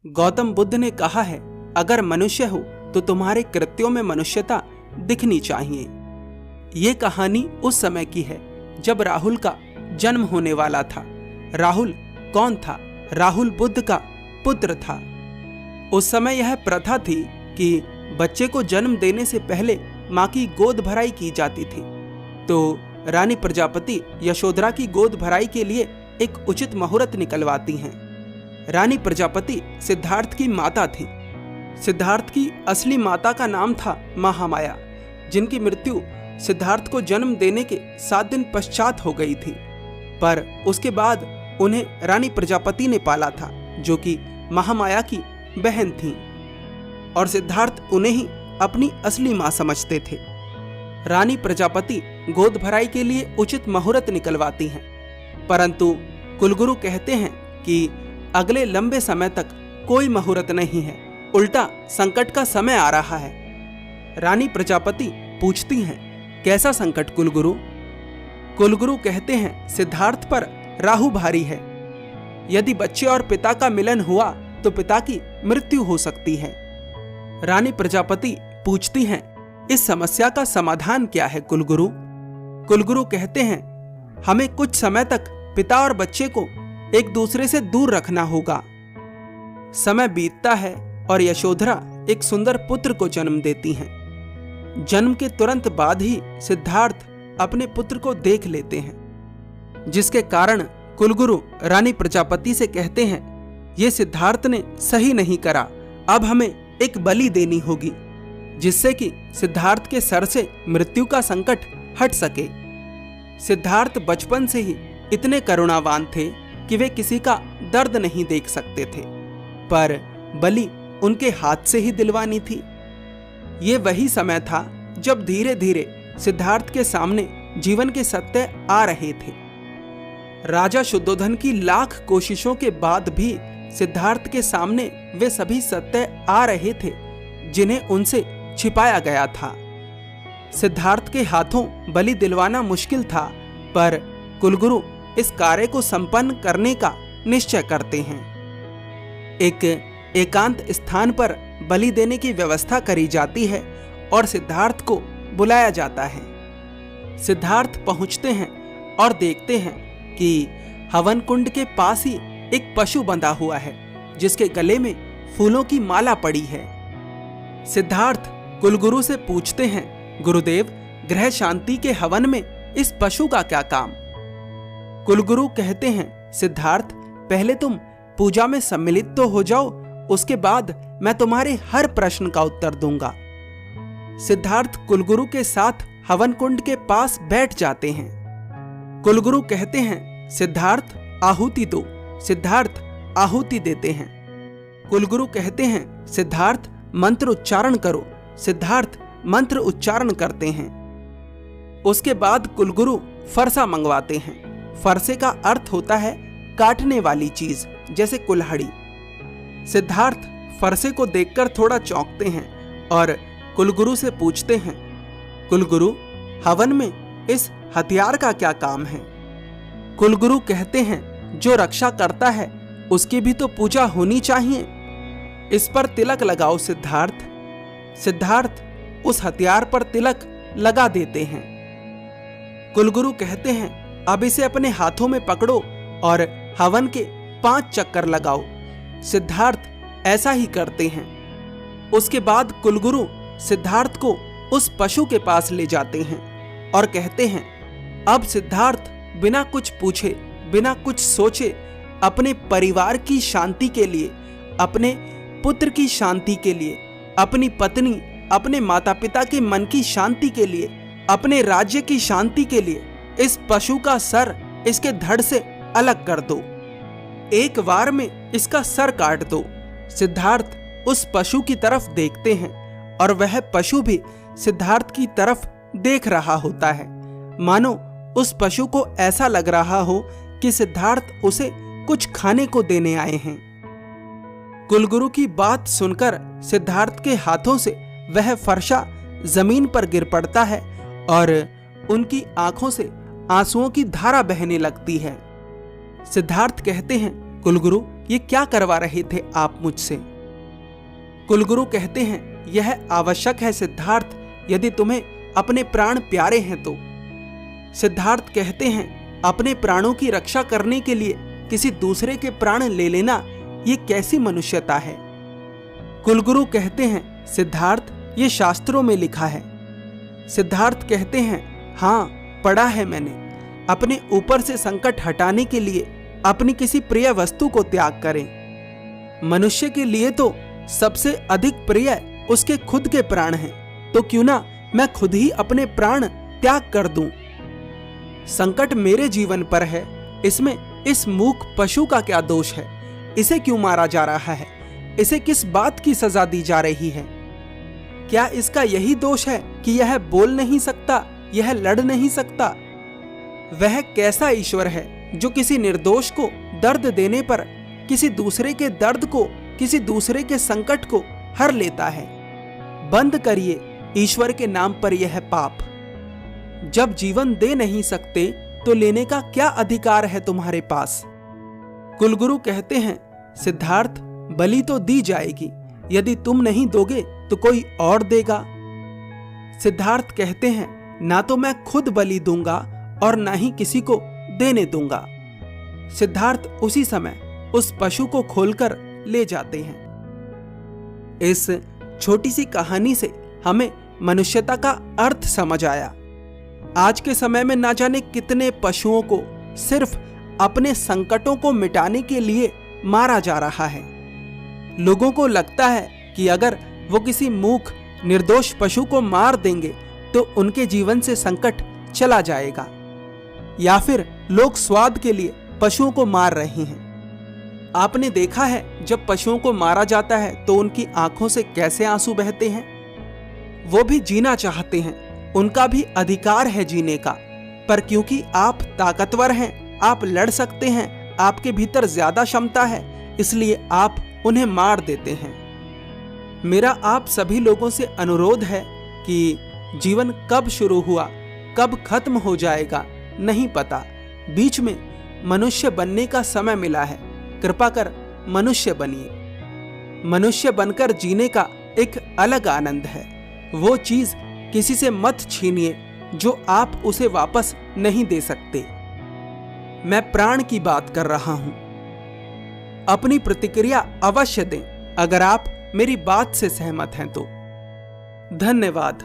गौतम बुद्ध ने कहा है, अगर मनुष्य हो तो तुम्हारे कृत्यों में मनुष्यता दिखनी चाहिए। ये कहानी उस समय की है जब राहुल का जन्म होने वाला था। राहुल कौन था? राहुल बुद्ध का पुत्र था। उस समय यह प्रथा थी कि बच्चे को जन्म देने से पहले मां की गोद भराई की जाती थी। तो रानी प्रजापति यशोधरा की गोद भराई के लिए एक उचित मुहूर्त निकलवाती हैं। रानी प्रजापति सिद्धार्थ की माता थी। सिद्धार्थ की असली माता का नाम था महामाया, जिनकी मृत्यु सिद्धार्थ को जन्म देने के 7 दिन पश्चात हो गई थी। पर उसके बाद उन्हें रानी प्रजापति ने पाला था, जो कि महामाया की बहन थी, और सिद्धार्थ उन्हें ही अपनी असली मां समझते थे। रानी प्रजापति गोद भराई के लिए उचित मुहूर्त निकलवाती हैं, परंतु कुलगुरु कहते हैं कि अगले लंबे समय तक कोई मुहूर्त नहीं है, उल्टा संकट का समय आ रहा है। रानी प्रजापति पूछती हैं, कैसा संकट कुलगुरु? कुलगुरु कहते हैं, सिद्धार्थ पर राहु भारी है। यदि बच्चे और पिता का मिलन हुआ तो पिता की मृत्यु हो सकती है। रानी प्रजापति पूछती हैं, इस समस्या का समाधान क्या है कुलगुरु? कुलगुरु कहते हैं, हमें कुछ समय तक पिता और बच्चे को एक दूसरे से दूर रखना होगा। समय बीतता है और यशोधरा एक सुंदर पुत्र को जन्म देती हैं। जन्म के तुरंत बाद ही सिद्धार्थ अपने पुत्र को देख लेते हैं, जिसके कारण कुलगुरु रानी प्रजापति से कहते हैं, ये सिद्धार्थ ने सही नहीं करा, अब हमें एक बलि देनी होगी, जिससे कि सिद्धार्थ के सर से मृत्यु का संकट हट सके। सिद्धार्थ बचपन से ही इतने करुणावान थे कि वे किसी का दर्द नहीं देख सकते थे, पर बलि उनके हाथ से ही दिलवानी थी। ये वही समय था जब धीरे धीरे सिद्धार्थ के सामने जीवन के सत्य आ रहे थे। राजा शुद्धोधन की लाख कोशिशों के बाद भी सिद्धार्थ के सामने वे सभी सत्य आ रहे थे जिन्हें उनसे छिपाया गया था। सिद्धार्थ के हाथों बलि दिलवाना मुश्किल था, पर कुलगुरु इस कार्य को संपन्न करने का निश्चय करते हैं। एक एकांत स्थान पर बलि देने की व्यवस्था करी जाती है और सिद्धार्थ को बुलाया जाता है। सिद्धार्थ पहुंचते हैं और देखते हैं कि हवन कुंड के पास ही एक पशु बंधा हुआ है, जिसके गले में फूलों की माला पड़ी है। सिद्धार्थ कुलगुरु से पूछते हैं, गुरुदेव, ग्रह शांति के हवन में इस पशु का क्या काम? कुलगुरु कहते हैं, सिद्धार्थ, पहले तुम पूजा में सम्मिलित तो हो जाओ, उसके बाद मैं तुम्हारे हर प्रश्न का उत्तर दूंगा। सिद्धार्थ कुलगुरु के साथ हवन कुंड के पास बैठ जाते हैं। कुलगुरु कहते हैं, सिद्धार्थ, आहुति दो। सिद्धार्थ आहुति देते हैं। कुलगुरु कहते हैं, सिद्धार्थ, मंत्र उच्चारण करो। सिद्धार्थ मंत्र उच्चारण करते हैं। उसके बाद कुलगुरु फरसा मंगवाते हैं। फरसे का अर्थ होता है काटने वाली चीज, जैसे कुल्हाड़ी। सिद्धार्थ फरसे को देखकर थोड़ा चौंकते हैं और कुलगुरु से पूछते हैं, कुलगुरु, हवन में इस हथियार का क्या काम है? कुलगुरु कहते हैं, जो रक्षा करता है उसकी भी तो पूजा होनी चाहिए। इस पर तिलक लगाओ सिद्धार्थ। सिद्धार्थ उस हथियार पर तिलक लगा देते हैं। कुलगुरु कहते हैं, अब इसे अपने हाथों में पकड़ो और हवन के 5 चक्कर लगाओ। सिद्धार्थ ऐसा ही करते हैं। उसके बाद कुलगुरु सिद्धार्थ को उस पशु के पास ले जाते हैं और कहते हैं, अब सिद्धार्थ बिना कुछ पूछे, बिना कुछ सोचे, अपने परिवार की शांति के लिए, अपने पुत्र की शांति के लिए, अपनी पत्नी, अपने माता पिता के मन की शांति के लिए, अपने राज्य की शांति के लिए इस पशु का सर इसके धड़ से अलग कर दो। एक वार में इसका सर काट दो। सिद्धार्थ उस पशु की तरफ देखते हैं और वह पशु भी सिद्धार्थ की तरफ देख रहा होता है, मानो उस पशु को ऐसा लग रहा हो कि सिद्धार्थ उसे कुछ खाने को देने आए हैं। कुलगुरु की बात सुनकर सिद्धार्थ के हाथों से वह फरसा जमीन पर गिर पड़ता है और उनकी आंखों से आंसुओं की धारा बहने लगती है। सिद्धार्थ कहते हैं, कुलगुरु, ये क्या करवा रहे थे आप मुझसे? कुलगुरु कहते हैं, यह आवश्यक है सिद्धार्थ, यदि तुम्हें अपने प्राण प्यारे हैं तो। सिद्धार्थ कहते हैं, अपने प्राणों की रक्षा करने के लिए किसी दूसरे के प्राण ले लेना, ये कैसी मनुष्यता है? कुलगुरु कहते हैं, सिद्धार्थ, ये शास्त्रों में लिखा है। सिद्धार्थ कहते हैं, हाँ, पढ़ा है मैंने। अपने ऊपर से संकट हटाने के लिए अपनी किसी प्रिय वस्तु को त्याग करें। मनुष्य के लिए तो सबसे अधिक प्रिय उसके खुद के प्राण हैं, तो क्यों ना मैं खुद ही अपने प्राण त्याग कर दूं। संकट मेरे जीवन पर है, इसमें इस मूक पशु का क्या दोष है? इसे क्यों मारा जा रहा है? इसे किस बात की सजा दी जा रही है? क्या इसका यही दोष है कि यह बोल नहीं सकता, यह लड़ नहीं सकता? वह कैसा ईश्वर है जो किसी निर्दोष को दर्द देने पर किसी दूसरे के दर्द को, किसी दूसरे के संकट को हर लेता है? बंद करिए ईश्वर के नाम पर यह पाप। जब जीवन दे नहीं सकते तो लेने का क्या अधिकार है तुम्हारे पास? कुलगुरु कहते हैं, सिद्धार्थ, बलि तो दी जाएगी, यदि तुम नहीं दोगे तो कोई और देगा। सिद्धार्थ कहते हैं, ना तो मैं खुद बलि दूंगा और ना ही किसी को देने दूंगा। सिद्धार्थ उसी समय उस पशु को खोलकर ले जाते हैं। इस छोटी सी कहानी से हमें मनुष्यता का अर्थ समझ आया। आज के समय में ना जाने कितने पशुओं को सिर्फ अपने संकटों को मिटाने के लिए मारा जा रहा है। लोगों को लगता है कि अगर वो किसी मूक निर्दोष पशु को मार देंगे तो उनके जीवन से संकट चला जाएगा, या फिर लोग स्वाद के लिए पशुओं को मार रहे हैं। आपने देखा है, जब पशुओं को मारा जाता है तो उनकी आंखों से कैसे आंसू बहते हैं। वो भी जीना चाहते हैं, उनका भी अधिकार है जीने का, पर क्योंकि आप ताकतवर हैं, आप लड़ सकते हैं, आपके भीतर ज्यादा क्षमता है, इसलिए आप उन्हें मार देते हैं। मेरा आप सभी लोगों से अनुरोध है कि जीवन कब शुरू हुआ, कब खत्म हो जाएगा नहीं पता। बीच में मनुष्य बनने का समय मिला है, कृपा कर मनुष्य बनिए। मनुष्य बनकर जीने का एक अलग आनंद है। वो चीज किसी से मत छीनिए जो आप उसे वापस नहीं दे सकते। मैं प्राण की बात कर रहा हूं। अपनी प्रतिक्रिया अवश्य दें अगर आप मेरी बात से सहमत हैं तो। धन्यवाद।